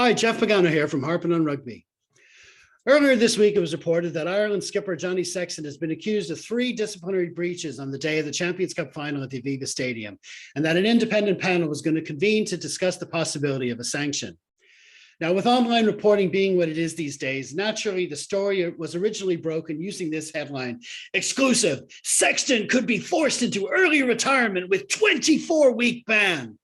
Hi, Jeff Pagano here from Harpin on Rugby. Earlier this week, it was reported that Ireland skipper Johnny Sexton has been accused of 3 disciplinary breaches on the day of the Champions Cup final at the Aviva Stadium, and that an independent panel was going to convene to discuss the possibility of a sanction. Now, with online reporting being what it is these days, naturally, the story was originally broken using this headline: exclusive, Sexton could be forced into early retirement with 24-week ban.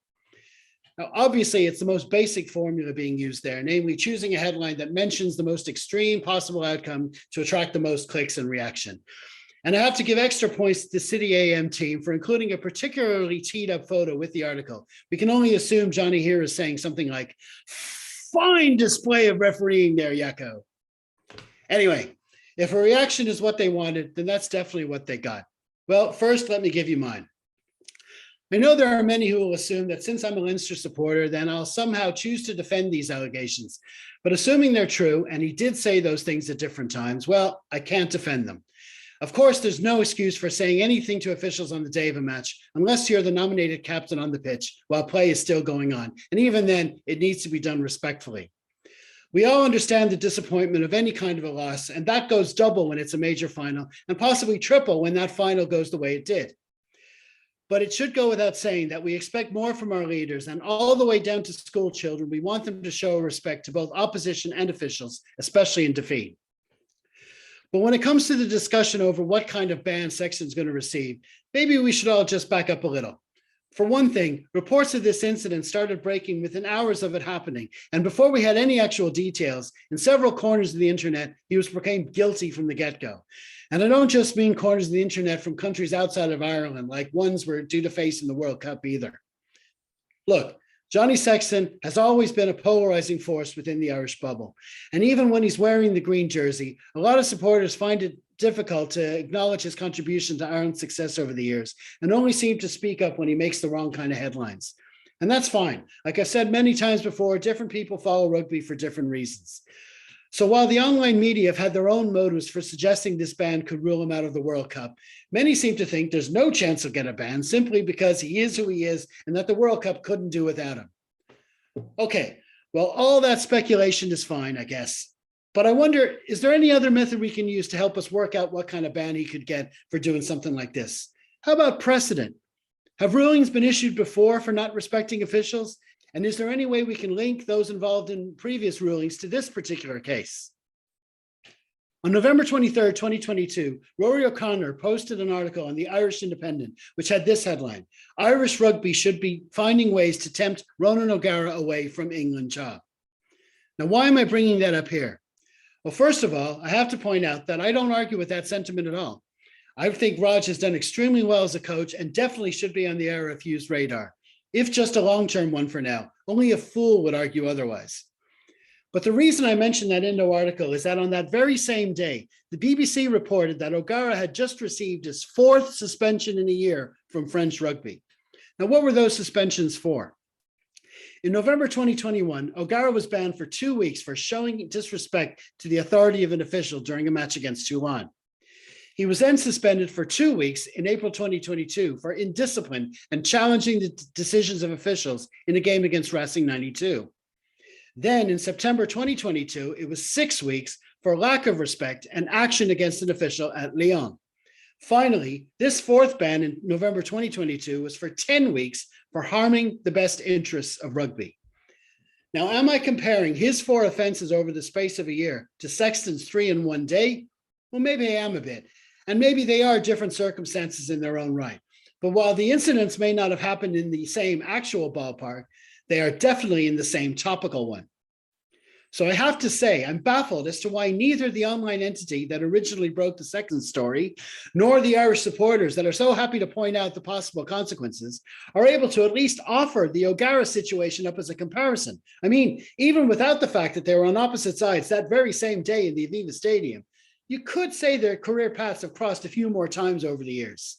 Now, obviously, it's the most basic formula being used there, namely choosing a headline that mentions the most extreme possible outcome to attract the most clicks and reaction. And I have to give extra points to the City AM team for including a particularly teed up photo with the article. We can only assume Johnny here is saying something like, "Fine display of refereeing there, Yakko." Anyway, if a reaction is what they wanted, then that's definitely what they got. Well, first, let me give you mine. I know there are many who will assume that since I'm a Leinster supporter, then I'll somehow choose to defend these allegations. But assuming they're true, and he did say those things at different times, well, I can't defend them. Of course, there's no excuse for saying anything to officials on the day of a match, unless you're the nominated captain on the pitch while play is still going on. And even then, it needs to be done respectfully. We all understand the disappointment of any kind of a loss, and that goes double when it's a major final, and possibly triple when that final goes the way it did. But it should go without saying that we expect more from our leaders, and all the way down to school children, we want them to show respect to both opposition and officials, especially in defeat. But when it comes to the discussion over what kind of ban Sexton's going to receive, maybe we should all just back up a little. For one thing, reports of this incident started breaking within hours of it happening, and before we had any actual details, in several corners of the internet, he was proclaimed guilty from the get-go. And I don't just mean corners of the internet from countries outside of Ireland, like ones we're due to face in the World Cup either. Look, Johnny Sexton has always been a polarizing force within the Irish bubble. And even when he's wearing the green jersey, a lot of supporters find it difficult to acknowledge his contribution to Ireland's success over the years, and only seem to speak up when he makes the wrong kind of headlines. And that's fine. Like I've said many times before, different people follow rugby for different reasons. So while the online media have had their own motives for suggesting this ban could rule him out of the World Cup, many seem to think there's no chance he'll get a ban simply because he is who he is and that the World Cup couldn't do without him. Okay, well, all that speculation is fine, I guess. But I wonder, is there any other method we can use to help us work out what kind of ban he could get for doing something like this? How about precedent? Have rulings been issued before for not respecting officials? And is there any way we can link those involved in previous rulings to this particular case? On November 23rd, 2022, Rory O'Connor posted an article on the Irish Independent, which had this headline: "Irish rugby should be finding ways to tempt Ronan O'Gara away from England job." Now, why am I bringing that up here? Well, first of all, I have to point out that I don't argue with that sentiment at all. I think Raj has done extremely well as a coach and definitely should be on the RFU's radar, if just a long-term one for now. Only a fool would argue otherwise. But the reason I mentioned that Indo article is that on that very same day, the BBC reported that O'Gara had just received his 4th suspension in a year from French rugby. Now, what were those suspensions for? In November 2021, O'Gara was banned for 2 weeks for showing disrespect to the authority of an official during a match against Toulon. He was then suspended for 2 weeks in April 2022 for indiscipline and challenging the decisions of officials in a game against Racing 92. Then in September 2022, it was 6 weeks for lack of respect and action against an official at Lyon. Finally, this 4th ban in November 2022 was for 10 weeks for harming the best interests of rugby. Now, am I comparing his 4 offenses over the space of a year to Sexton's 3 in one day? Well, maybe I am a bit. And maybe they are different circumstances in their own right. But while the incidents may not have happened in the same actual ballpark, they are definitely in the same topical one. So I have to say, I'm baffled as to why neither the online entity that originally broke the Sexton story, nor the Irish supporters that are so happy to point out the possible consequences, are able to at least offer the O'Gara situation up as a comparison. I mean, even without the fact that they were on opposite sides that very same day in the Aviva Stadium, you could say their career paths have crossed a few more times over the years.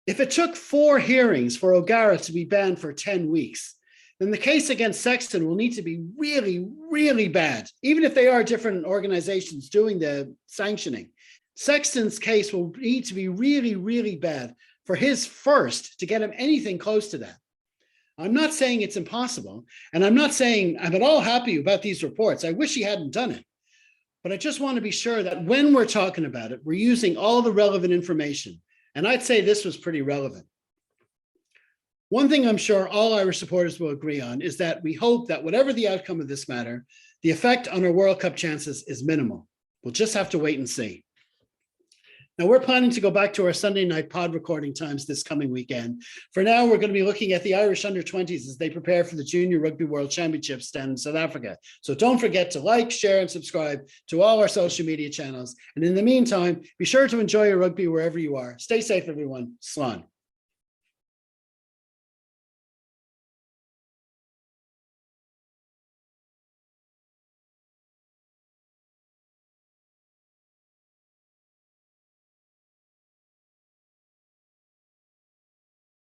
If it took 4 hearings for O'Gara to be banned for 10 weeks, then the case against Sexton will need to be really, really bad, even if they are different organizations doing the sanctioning. Sexton's case will need to be really, really bad for his first to get him anything close to that. I'm not saying it's impossible, and I'm not saying I'm at all happy about these reports. I wish he hadn't done it. But I just want to be sure that when we're talking about it, we're using all the relevant information. And I'd say this was pretty relevant. One thing I'm sure all Irish supporters will agree on is that we hope that whatever the outcome of this matter, the effect on our World Cup chances is minimal. We'll just have to wait and see. Now, we're planning to go back to our Sunday night pod recording times this coming weekend. For now, we're going to be looking at the Irish under-20s as they prepare for the Junior Rugby World Championships down in South Africa. So don't forget to like, share, and subscribe to all our social media channels. And in the meantime, be sure to enjoy your rugby wherever you are. Stay safe, everyone. Slán.